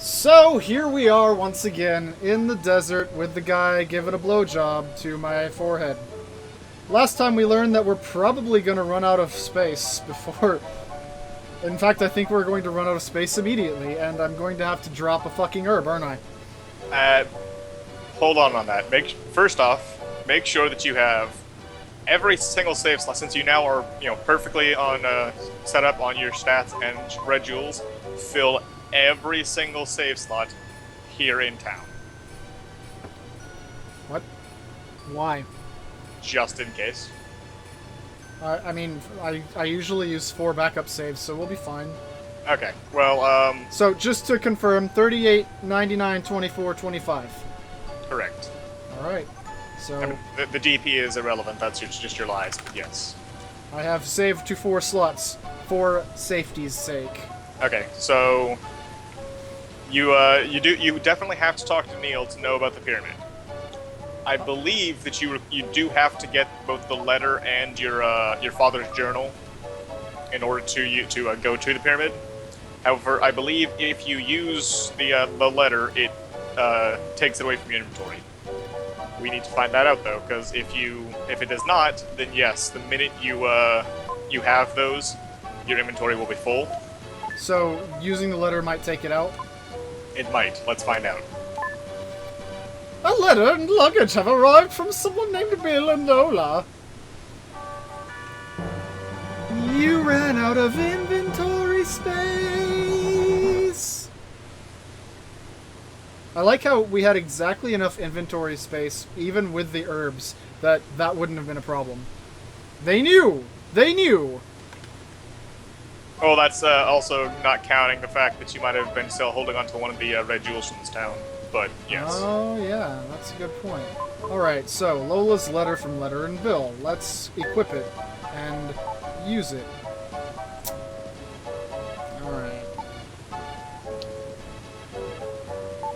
So here we are once again in the desert with the guy giving a blowjob to my forehead. Last time we learned that we're probably going to run out of space before... In fact, I think we're going to run out of space immediately, and I'm going to have to drop a fucking herb, aren't I? Hold on that. First off, make sure that you have every single save slot, since you now are, perfectly on set up on your stats and red jewels. Fill every single save slot here in town. What? Why? Just in case. I mean, I usually use 4 backup saves, so we'll be fine. Okay, well, So, just to confirm, 38, 99, 24, 25. correct. Alright. So... I mean, the DP is irrelevant, that's just your lives, but yes. I have saved to 4 slots, for safety's sake. Okay, so... You definitely have to talk to Neil to know about the pyramid. I believe that you do have to get both the letter and your father's journal in order to go to the pyramid. However, I believe if you use the letter, it takes it away from your inventory. We need to find that out though, because if it does not, then yes, the minute you have those, your inventory will be full. So, using the letter might take it out? It might. Let's find out. A letter and luggage have arrived from someone named Bill and Lola. You ran out of inventory space. I like how we had exactly enough inventory space, even with the herbs, that wouldn't have been a problem. They knew! They knew! Oh, that's also not counting the fact that you might have been still holding onto one of the red jewels from this town. But, yes. Oh, yeah, that's a good point. Alright, so, Lola's letter from Letter and Bill. Let's equip it and use it. Alright.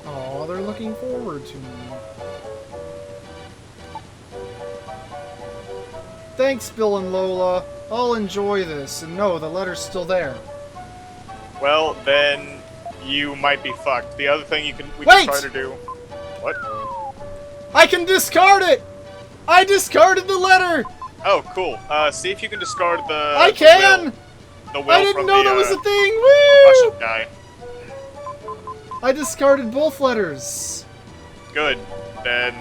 Oh, they're looking forward to me. Thanks, Bill and Lola. I'll enjoy this, and no, the letter's still there. Well, then... you might be fucked. The other thing we Wait! can try to do... What? I can discard it! I discarded the letter! Oh, cool. See if you can discard the... I can! The will I didn't from know the, that was a thing! Russian Woo! guy. I discarded both letters. Good. Then,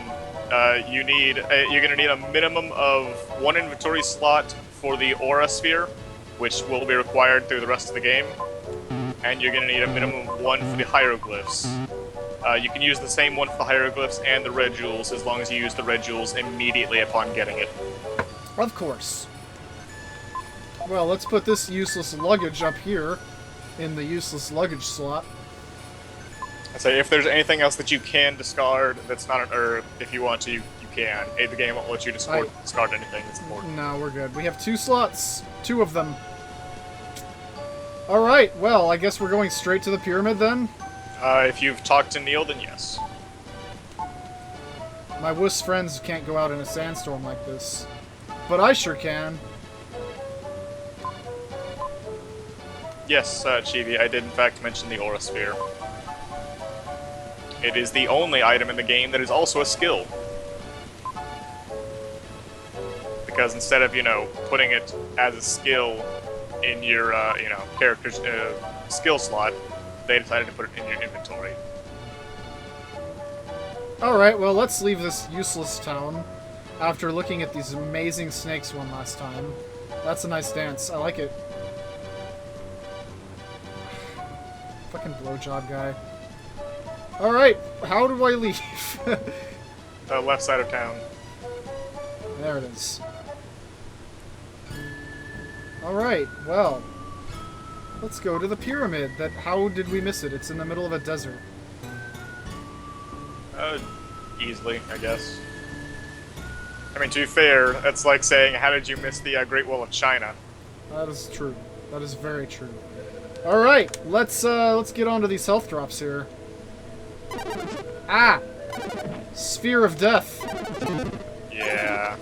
you're gonna need a minimum of 1 inventory slot for the aura sphere, which will be required through the rest of the game. And you're going to need a minimum of 1 for the hieroglyphs. You can use the same one for the hieroglyphs and the red jewels, as long as you use the red jewels immediately upon getting it. Of course. Well, let's put this useless luggage up here, in the useless luggage slot. I'd say if there's anything else that you can discard that's not an herb, if you want to, you can. The game won't let you discard anything that's important. No, we're good. We have 2 slots. 2 of them. Alright, well, I guess we're going straight to the pyramid then? If you've talked to Neil, then yes. My wuss friends can't go out in a sandstorm like this. But I sure can. Yes, Chibi, I did in fact mention the aura sphere. It is the only item in the game that is also a skill. Because instead of, putting it as a skill in your, character's skill slot, they decided to put it in your inventory. Alright, well, let's leave this useless town after looking at these amazing snakes one last time. That's a nice dance. I like it. Fucking blowjob guy. Alright, how do I leave? The left side of town. There it is. Alright, well, let's go to the pyramid. How did we miss it? It's in the middle of a desert. Easily, I guess. I mean, to be fair, that's like saying, how did you miss the Great Wall of China? That is true. That is very true. Alright, let's get on to these health drops here. Ah! Sphere of Death. Yeah.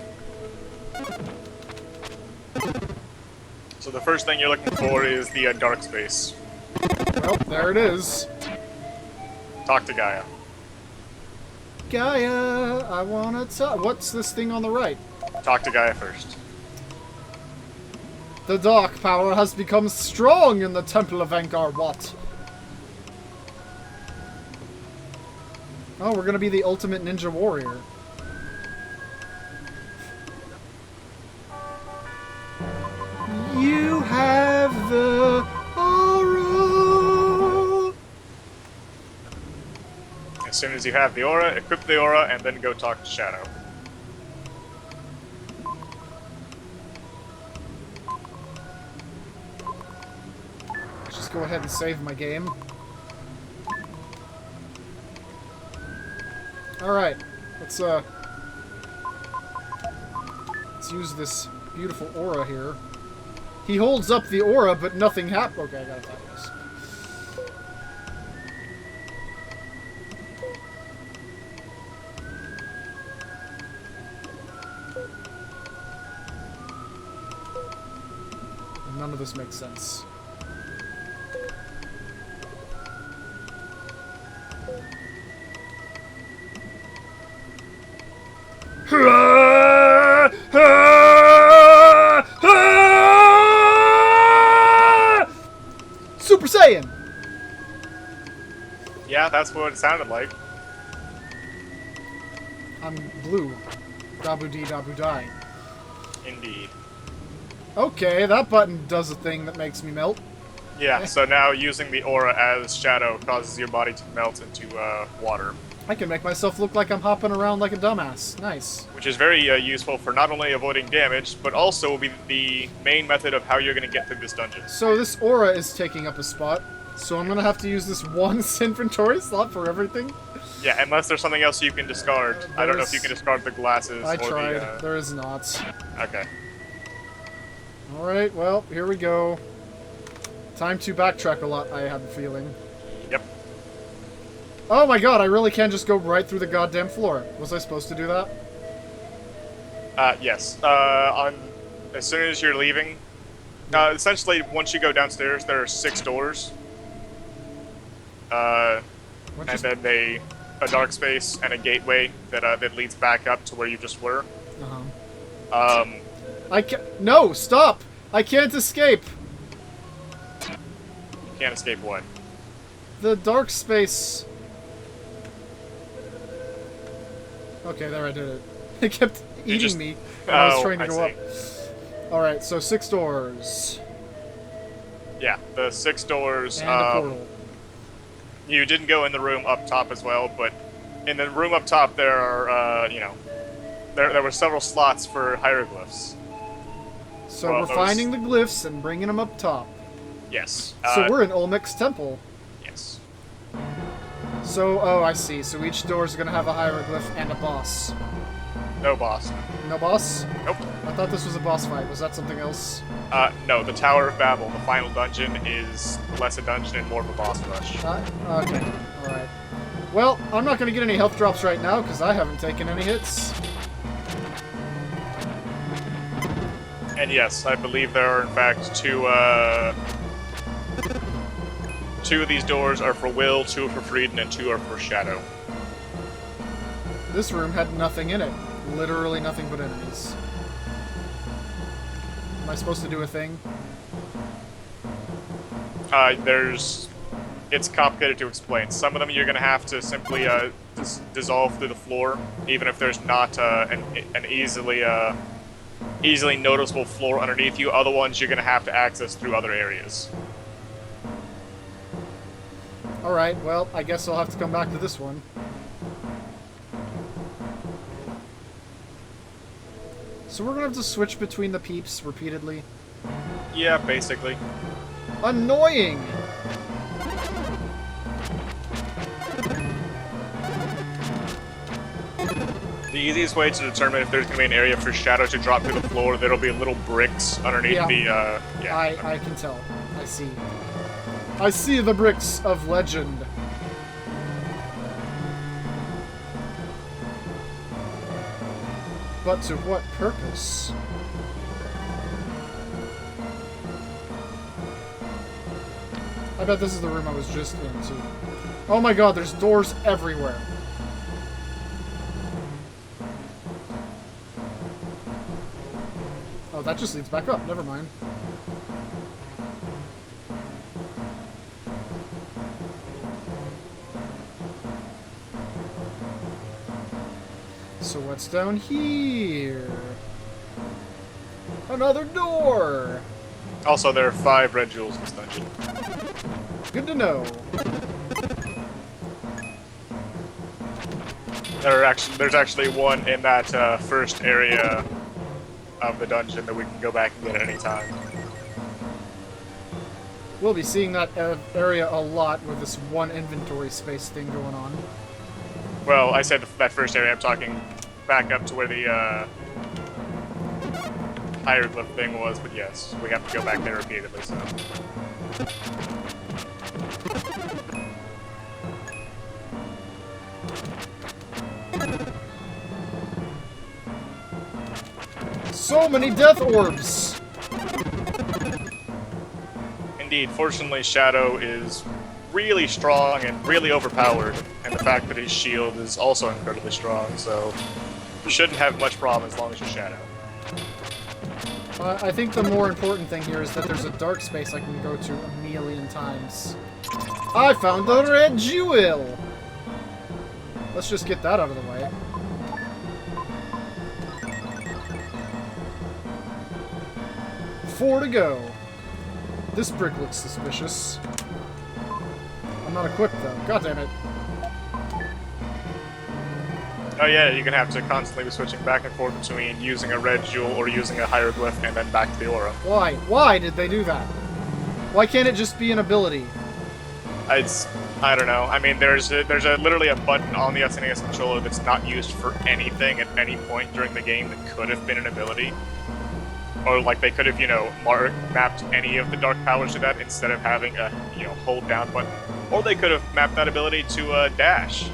So the first thing you're looking for is the dark space. Well, there it is. Talk to Gaia. Gaia, I wanna talk. What's this thing on the right? Talk to Gaia first. The dark power has become strong in the Temple of Angkor Wat. Oh, we're gonna be the ultimate ninja warrior. You have the aura. As soon as you have the aura, equip the aura, and then go talk to Shadow. Just go ahead and save my game. Alright, let's use this beautiful aura here. He holds up the aura, but nothing happens. Okay, I gotta find this. None of this makes sense. Super Saiyan! Yeah, that's what it sounded like. I'm blue. Dabu dee dabu die. Indeed. Okay, that button does a thing that makes me melt. Yeah, so now using the aura as Shadow causes your body to melt into water. I can make myself look like I'm hopping around like a dumbass. Nice. Which is very useful for not only avoiding damage, but also will be the main method of how you're going to get through this dungeon. So this aura is taking up a spot, so I'm going to have to use this one inventory slot for everything? Yeah, unless there's something else you can discard. I don't know if you can discard the glasses I or tried. the... There is not. Okay. Alright, well, here we go. Time to backtrack a lot, I have a feeling. Yep. Oh my god, I really can just go right through the goddamn floor. Was I supposed to do that? Yes. As soon as you're leaving, essentially, once you go downstairs, there are 6 doors. And then a dark space and a gateway that leads back up to where you just were. Uh-huh. I can't... No! Stop! I can't escape! You can't escape what? The dark space... Okay, there I did it. It kept eating me when I was trying to go up. Alright, so 6 doors. Yeah, the 6 doors. And a portal. You didn't go in the room up top as well, but in the room up top there are, there were several slots for hieroglyphs. So we're finding the glyphs and bringing them up top. Yes. So we're in Olmec's temple. Yes. So, oh, I see. So each door is going to have a hieroglyph and a boss. No boss. No boss? Nope. I thought this was a boss fight. Was that something else? No, the Tower of Babel, the final dungeon, is less a dungeon and more of a boss rush. Okay. Alright. Well, I'm not going to get any health drops right now, because I haven't taken any hits. And yes, I believe there are in fact two of these doors are for Will, 2 are for Frieden, and 2 are for Shadow. This room had nothing in it. Literally nothing but enemies. Am I supposed to do a thing? It's complicated to explain. Some of them you're going to have to simply dissolve through the floor, even if there's not an easily noticeable floor underneath you. Other ones you're going to have to access through other areas. Alright, well, I guess I'll have to come back to this one. So we're gonna have to switch between the peeps repeatedly. Yeah, basically. Annoying! The easiest way to determine if there's going to be an area for Shadow to drop through the floor, there'll be little bricks underneath the, yeah. I can tell. I see. I see the bricks of legend. But to what purpose? I bet this is the room I was just in, too. Oh my god, there's doors everywhere. Oh, that just leads back up. Never mind. So what's down here? Another door! Also, there are 5 red jewels in this dungeon. Good to know. There's actually one in that first area of the dungeon that we can go back and get at any time. We'll be seeing that area a lot with this one inventory space thing going on. Well, I said that first area. I'm talking back up to where the hieroglyph thing was, but yes, we have to go back there repeatedly, so. So many death orbs! Indeed, fortunately Shadow is really strong and really overpowered, and the fact that his shield is also incredibly strong, so you shouldn't have much problem as long as you're Shadow. I think the more important thing here is that there's a dark space I can go to a million times. I found the red jewel! Let's just get that out of the way. Four to go. This brick looks suspicious. I'm not equipped though. God damn it. Oh yeah, you're gonna have to constantly be switching back and forth between using a red jewel or using a hieroglyph and then back to the aura. Why? Why did they do that? Why can't it just be an ability? I don't know. I mean, there's literally a button on the SNES controller that's not used for anything at any point during the game that could have been an ability. Or like they could have, you know, mapped any of the dark powers to that instead of having a, you know, hold down button. Or they could have mapped that ability to a dash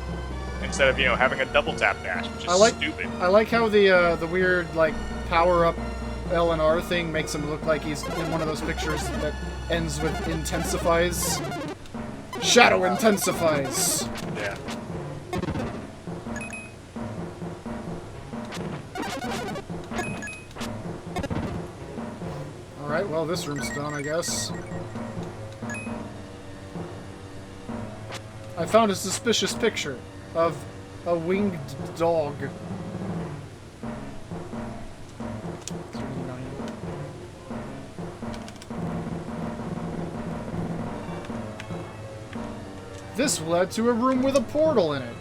instead of, you know, having a double tap dash, which is stupid. I like how the weird like power up L and R thing makes him look like he's in one of those pictures that ends with intensifies. Shadow intensifies. Yeah. Alright, well, this room's done, I guess. I found a suspicious picture of a winged dog. This led to a room with a portal in it.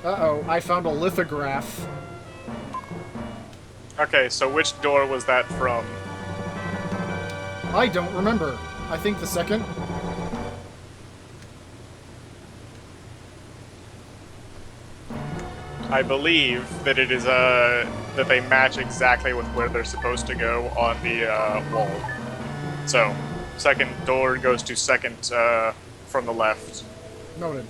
Uh-oh, I found a lithograph. Okay, so which door was that from? I don't remember. I think the second. I believe that it is that they match exactly with where they're supposed to go on the wall. So, second door goes to second from the left. Noted.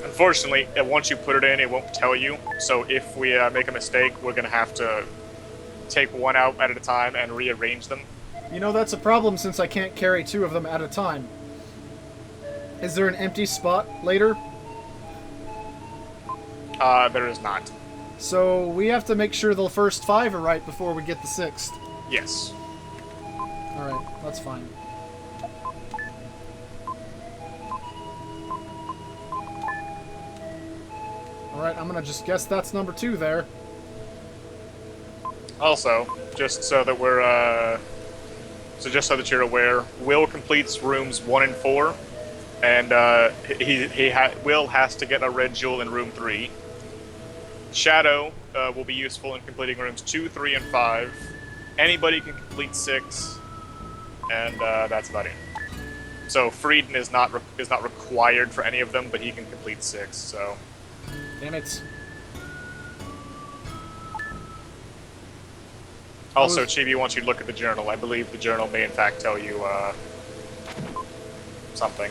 Unfortunately, once you put it in, it won't tell you. So if we make a mistake, we're gonna have to take one out at a time and rearrange them. You know, that's a problem since I can't carry two of them at a time. Is there an empty spot later? There is not. So we have to make sure the first 5 are right before we get the 6th. Yes. Alright, that's fine. Alright, I'm gonna just guess that's number 2 there. Also, just so that you're aware, Will completes rooms 1 and 4, and Will has to get a red jewel in room 3. Shadow will be useful in completing rooms 2, 3, and 5. Anybody can complete 6, and that's about it. So Frieden is not required for any of them, but he can complete 6. So. Damn it. Also, Chibi wants you to look at the journal. I believe the journal may in fact tell you something.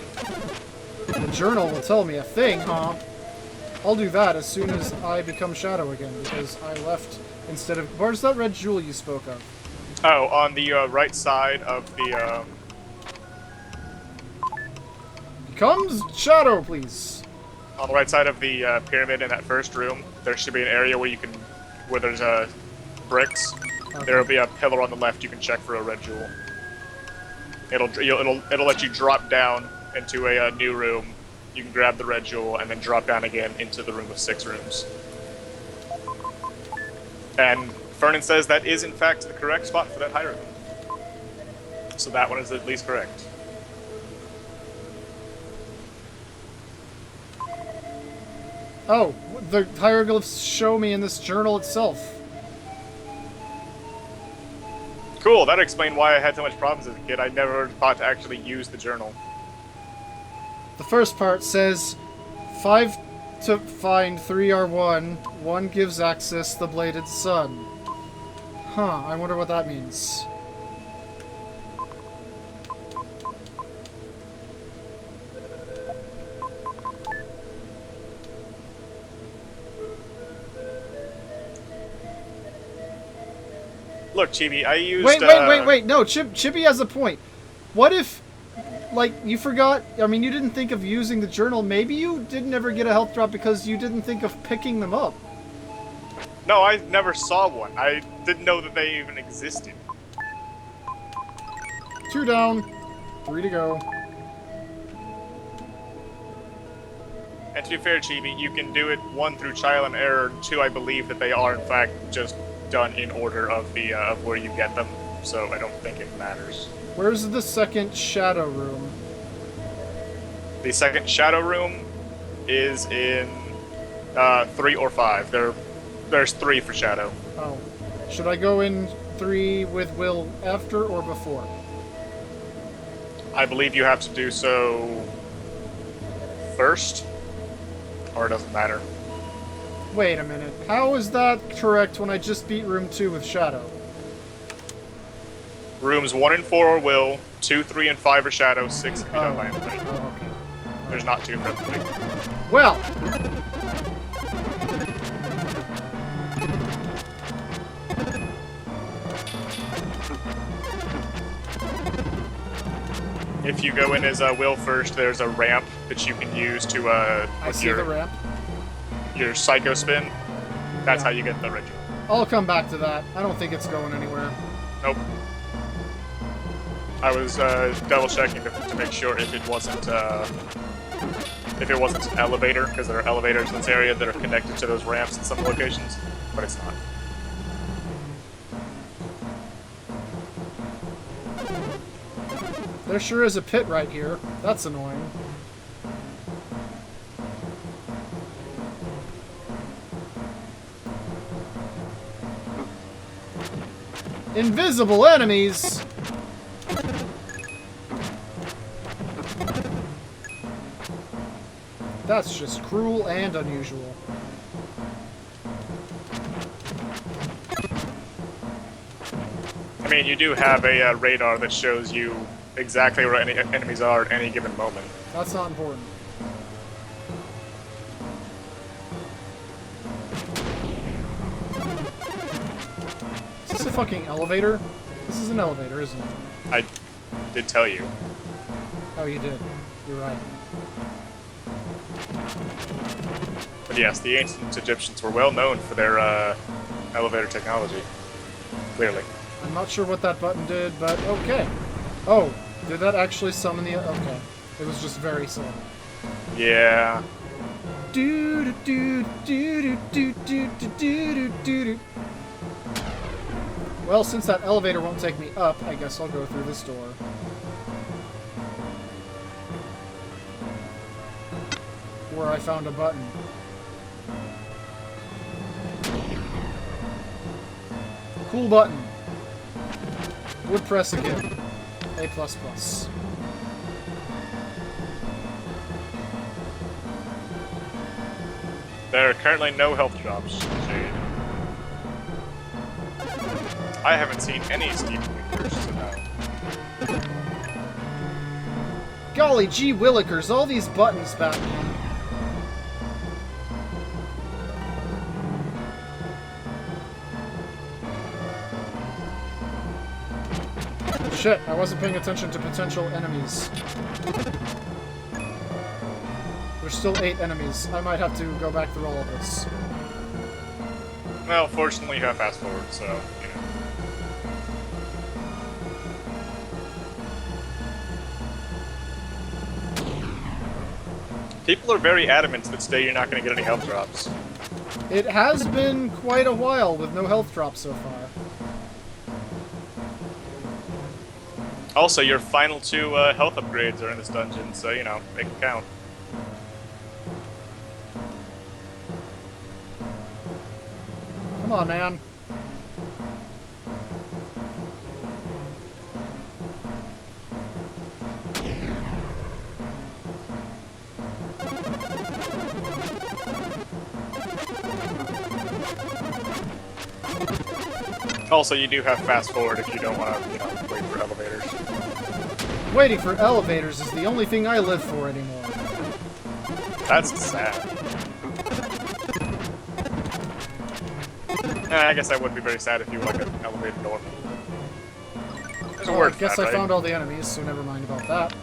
The journal will tell me a thing, huh? I'll do that as soon as I become Shadow again, because I left instead of... Where's that red jewel you spoke of? Oh, on the right side of the... Becomes Shadow, please. On the right side of the pyramid in that first room, there should be an area where you can... Where there's bricks. Okay. There will be a pillar on the left you can check for a red jewel. It'll let you drop down into a new room. You can grab the red jewel and then drop down again into the room with 6 rooms. And Fernan says that is in fact the correct spot for that hieroglyph. So that one is at least correct. Oh, the hieroglyphs show me in this journal itself. Cool, that explained why I had so much problems as a kid. I never thought to actually use the journal. The first part says 5 to find 3 are 1. 1 gives access the bladed sun. Huh, I wonder what that means. Look, Chibi, I used... Wait, no, Chibi has a point. What if, like, you forgot, I mean, you didn't think of using the journal, maybe you didn't ever get a health drop because you didn't think of picking them up. No, I never saw one. I didn't know that they even existed. 2 down, 3 to go. And to be fair, Chibi, you can do it 1 through trial and error, 2, I believe that they are in fact just done in order of the of where you get them, so I don't think it matters. Where's the second shadow room? The second shadow room is in 3 or 5. There's 3 for shadow. Oh. Should I go in 3 with Will after or before? I believe you have to do so first, or it doesn't matter. Wait a minute. How is that correct when I just beat room 2 with Shadow? Rooms 1 and 4 are Will, 2, 3, and 5 are Shadow, 6 if you don't land 3. Oh, okay. There's not 2 for 3. Well! If you go in as Will first, there's a ramp that you can use to I see the ramp. Your psycho spin. That's Yeah. how you get the ritual. I'll come back to that. I don't think it's going anywhere. Nope. I was double checking to make sure if it wasn't an elevator, because there are elevators in this area that are connected to those ramps in some locations, but it's not. There sure is a pit right here. That's annoying. Invisible enemies! That's just cruel and unusual. I mean, you do have a radar that shows you exactly where any enemies are at any given moment. That's not important. Is this a fucking elevator? This is an elevator, isn't it? I did tell you. Oh, you did. You're right. But yes, the ancient Egyptians were well known for their elevator technology. Clearly. I'm not sure what that button did, but okay. Oh, did that actually summon the... Okay. It was just very slow. Yeah. Do do do do do do do do do do. Well, since that elevator won't take me up, I guess I'll go through this door. Where I found a button. Cool button. Would press again. A++. There are currently no health drops, Shade. I haven't seen any Steam Winkers, so no. Golly gee willikers, all these buttons, Batman. Shit, I wasn't paying attention to potential enemies. There's still 8 enemies. I might have to go back through all of this. Well, fortunately you have fast forward, so, you know. People are very adamant that today you're not going to get any health drops. It has been quite a while with no health drops so far. Also, your final 2 health upgrades are in this dungeon, so, you know, make it count. Come on, man. Also, you do have fast forward if you don't want to, you know, wait for elevators. Waiting for elevators is the only thing I live for anymore. That's sad. I guess that would be very sad if you were like an elevator door. There's a word I guess for that, I found right? all the enemies, so never mind about that.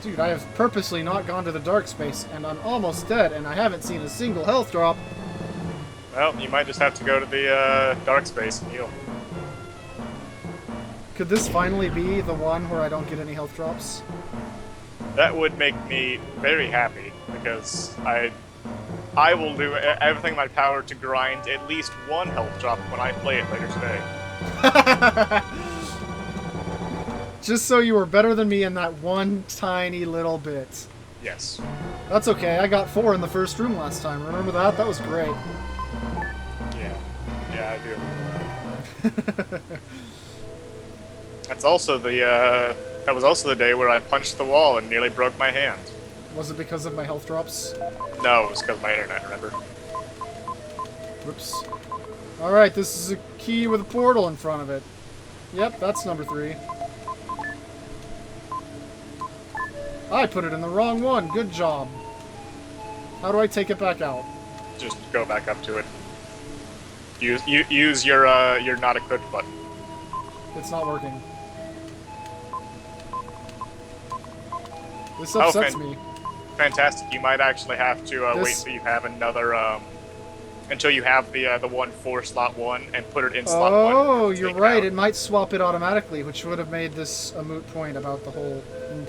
Dude, I have purposely not gone to the dark space, and I'm almost dead, and I haven't seen a single health drop. Well, you might just have to go to the dark space and heal. Could this finally be the one where I don't get any health drops? That would make me very happy, because I will do everything in my power to grind at least 1 health drop when I play it later today. Just so you were better than me in that one tiny little bit. Yes. That's okay, I got 4 in the first room last time. Remember that? That was great. Yeah, I do. That's also the, that was also the day where I punched the wall and nearly broke my hand. Was it because of my health drops? No, it was because of my internet, remember? Whoops. Alright, this is a key with a portal in front of it. Yep, that's number 3. I put it in the wrong one. Good job. How do I take it back out? Just go back up to it. Use your not equipped button. It's not working. This upsets me. Fantastic. You might actually have to wait till you have another until you have the one for slot 1 and put it in slot 1. Oh, you're right. It might swap it automatically, which would have made this a moot point about the whole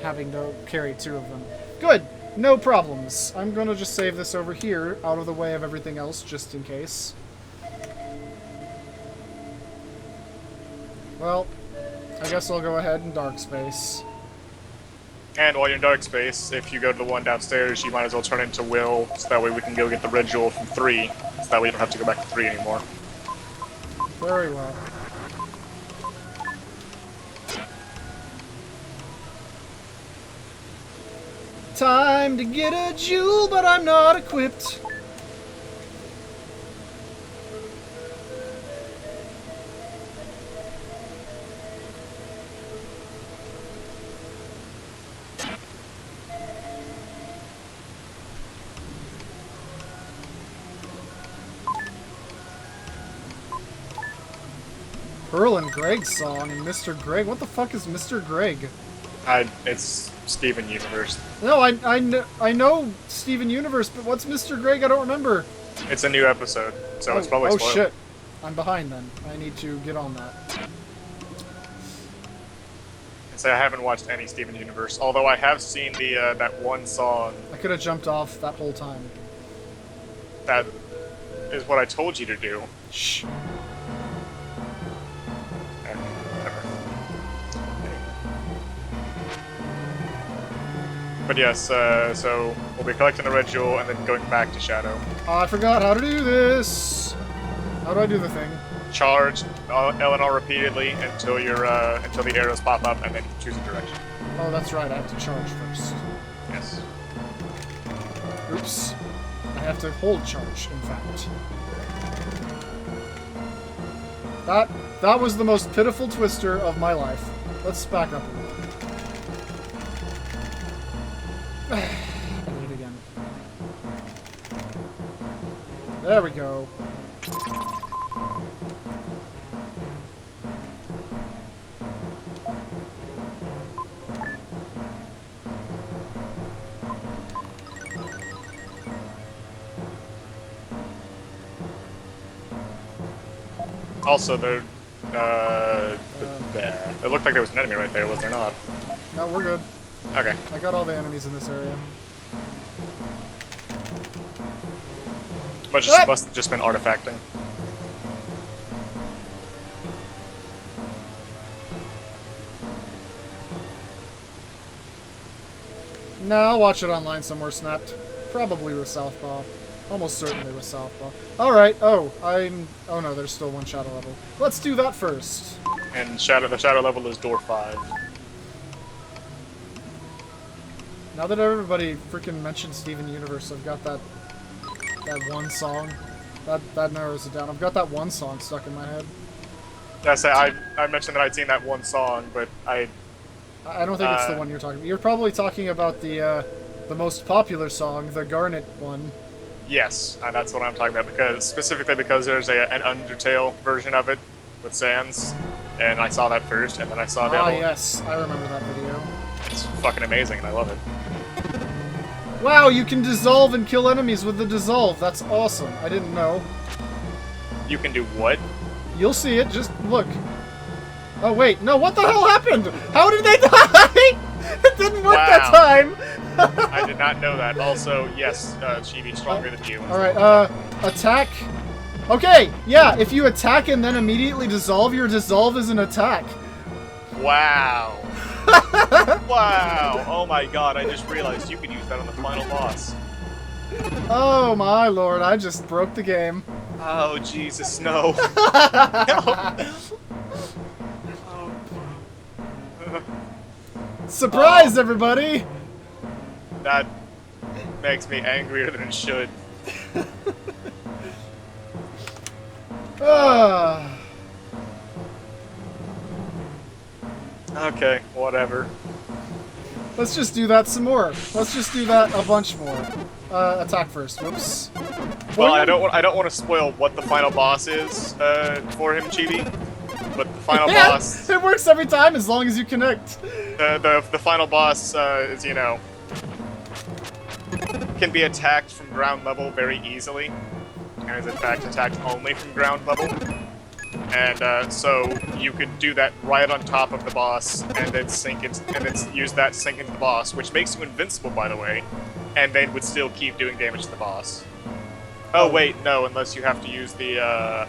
having to carry 2 of them. Good. No problems. I'm gonna just save this over here, out of the way of everything else, just in case. Well, I guess I'll go ahead in dark space. And while you're in dark space, if you go to the one downstairs, you might as well turn into Will, so that way we can go get the red jewel from 3, so that way you don't have to go back to 3 anymore. Very well. Time to get a jewel, but I'm not equipped. Pearl and Greg's song and Mr. Greg. What the fuck is Mr. Greg? It's Steven Universe. No, I know Steven Universe, but what's Mr. Greg? I don't remember. It's a new episode, so it's probably spoiled. Shit. I'm behind then. I need to get on that. So I haven't watched any Steven Universe, although I have seen the that one song. I could have jumped off that whole time. That is what I told you to do. Shh. But yes, so we'll be collecting the red jewel and then going back to Shadow. I forgot how to do this. How do I do the thing? Charge Eleanor repeatedly until until the arrows pop up, and then choose a direction. Oh, that's right. I have to charge first. Yes. Oops. I have to hold charge, in fact. That was the most pitiful twister of my life. Let's back up a little. I did it again. There we go. Also, there, there. It looked like there was an enemy right there, was there not? No, we're good. Okay. I got all the enemies in this area. Must have just been artifacting. No, I'll watch it online somewhere, Snapped. Probably with Southpaw. Almost certainly with Southpaw. Alright, oh no, there's still one shadow level. Let's do that first. And the shadow level is door 5. Now that everybody freaking mentioned Steven Universe, I've got that one song. That narrows it down. I've got that one song stuck in my head. I mentioned that I'd seen that one song, but I don't think it's the one you're talking about. You're probably talking about the most popular song, the Garnet one. Yes, that's what I'm talking about, specifically because there's an Undertale version of it with Sans, and I saw that first, and then I saw the other one. Yes, I remember that video. It's fucking amazing, and I love it. Wow, you can dissolve and kill enemies with the dissolve. That's awesome. I didn't know. You can do what? You'll see it. Just look. Oh, wait. No, what the hell happened? How did they die? It didn't work that time. I did not know that. Also, yes, Chibi's stronger than you. Alright, attack. Okay, yeah, if you attack and then immediately dissolve, your dissolve is an attack. Wow. Wow. Oh my god, I just realized you could use that on the final boss. Oh my lord, I just broke the game. Oh, Jesus, no. Surprise, everybody! That makes me angrier than it should. Okay, whatever. Let's just do that some more. Let's just do that a bunch more. Attack first. Whoops. Well, I don't want to spoil what the final boss is for him, Chibi. But the final boss... It works every time as long as you connect. The final boss is, you know, can be attacked from ground level very easily, and is in fact attacked only from ground level. And so you could do that right on top of the boss, and then use that sink into the boss, which makes you invincible, by the way, and then would still keep doing damage to the boss. Oh wait, no, unless you have to use the.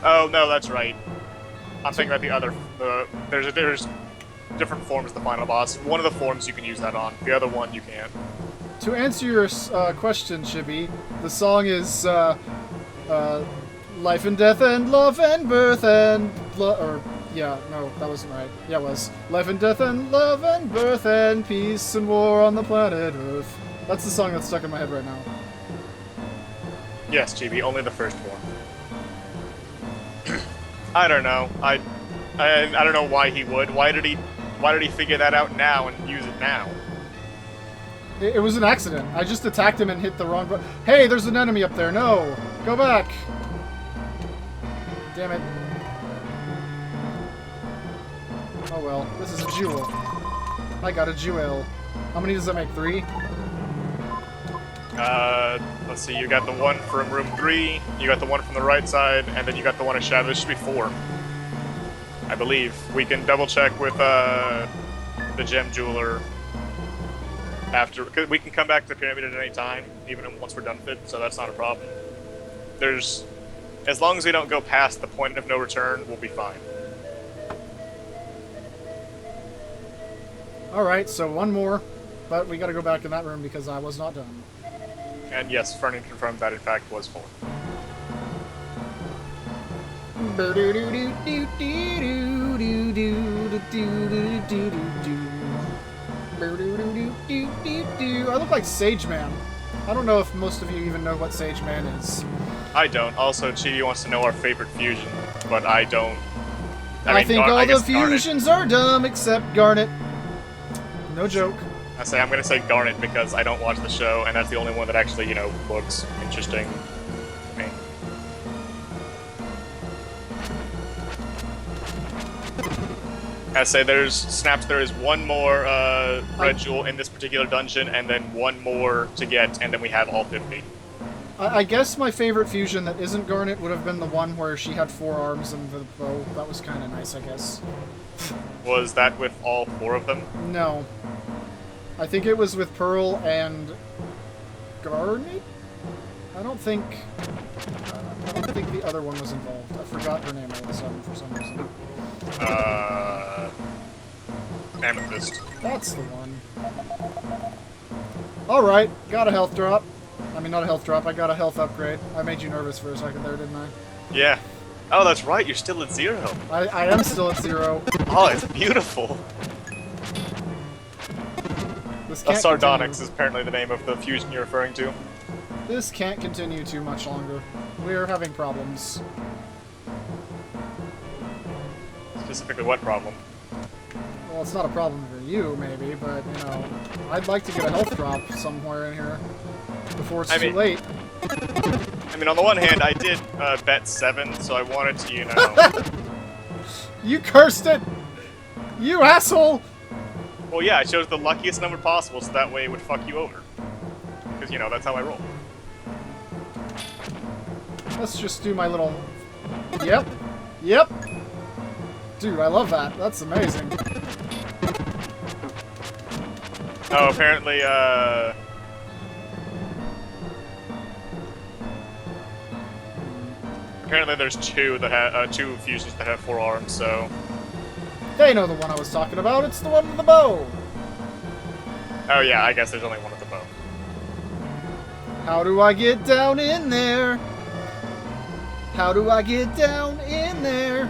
Oh no, that's right. I'm thinking about the other. There's different forms of the final boss. One of the forms you can use that on. The other one you can't. To answer your question, Chibi, the song is Life and Death and Love and Birth and yeah, no, that wasn't right. Yeah, it was Life and Death and Love and Birth and Peace and War on the planet Earth. That's the song that's stuck in my head right now. Yes, Chibi, only the first one. I don't know. I don't know why he would. Why did he figure that out now and use it now? It was an accident. I just attacked him and hit the wrong button. Hey, there's an enemy up there. No, go back. Damn it. Oh well, this is a jewel. I got a jewel. How many does that make? 3? Let's see, you got the one from room 3, you got the one from the right side, and then you got the one in shadow. This should be 4. I believe. We can double check with, the gem jeweler after, because we can come back to the pyramid at any time, even once we're done with it, so that's not a problem. As long as we don't go past the point of no return, we'll be fine. Alright, so one more, but we gotta go back in that room because I was not done. And yes, Fernie confirmed that in fact was 4. I look like Sage Man. I don't know if most of you even know what Sage Man is. I don't. Also, Chibi wants to know our favorite fusion, but I don't. I think all the fusions are dumb except Garnet. No joke. I'm gonna say Garnet because I don't watch the show, and that's the only one that actually, you know, looks interesting to me. I say there is one more red jewel in this particular dungeon, and then one more to get, and then we have all 50. I guess my favorite fusion that isn't Garnet would have been the one where she had 4 arms and the bow. That was kind of nice, I guess. Was that with all 4 of them? No. I think it was with Pearl and Garnet? I don't think the other one was involved. I forgot her name all of a sudden for some reason. Amethyst. That's the one. Alright, got a health drop. I mean, not a health drop, I got a health upgrade. I made you nervous for a second there, didn't I? Yeah. Oh, that's right, you're still at 0. I am still at 0. Oh, it's beautiful. Sardonyx is apparently the name of the fusion you're referring to. This can't continue too much longer. We're having problems. Specifically, what problem? Well, it's not a problem for you, maybe, but, you know, I'd like to get a health drop somewhere in here before it's too late. I mean, on the one hand, I did bet 7, so I wanted to, you know... You cursed it! You asshole! Well, yeah, I chose the luckiest number possible, so that way it would fuck you over. Because, you know, that's how I roll. Let's just do my little... Yep. Yep. Dude, I love that. That's amazing. Oh, apparently, apparently there's 2 that have, 2 fusions that have 4 arms, so... They know the one I was talking about. It's the one with the bow. Oh, yeah, I guess there's only one with the bow. How do I get down in there? How do I get down in there?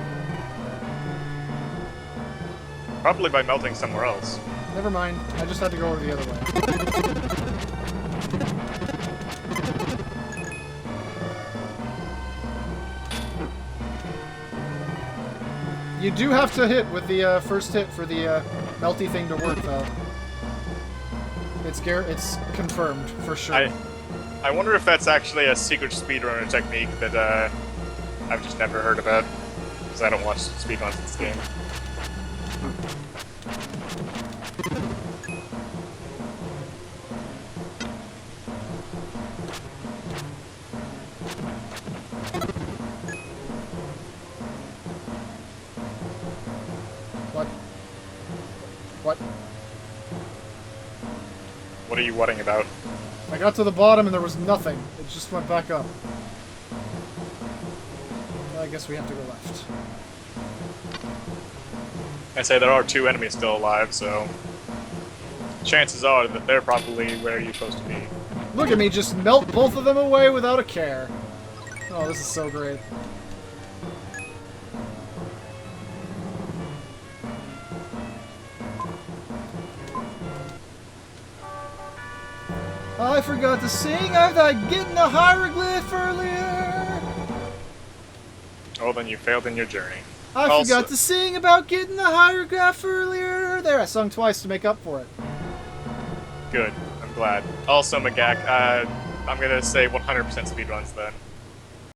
Probably by melting somewhere else. Never mind. I just had to go over the other way. You do have to hit with the first hit for the melty thing to work, though. It's confirmed, for sure. I wonder if that's actually a secret speedrunner technique that I've just never heard about, because I don't watch speedruns in this game. What? What? What are you whatting about? I got to the bottom and there was nothing. It just went back up. Well, I guess we have to go left. I say there are 2 enemies still alive, so chances are that they're probably where you're supposed to be. Look at me just melt both of them away without a care. Oh, this is so great. I forgot to sing. I thought getting a hieroglyph earlier. Oh, then you failed in your journey. I forgot to sing about getting the hieroglyph earlier. There, I sung twice to make up for it. Good. I'm glad. Also, Magak, I'm gonna say 100% speedruns then.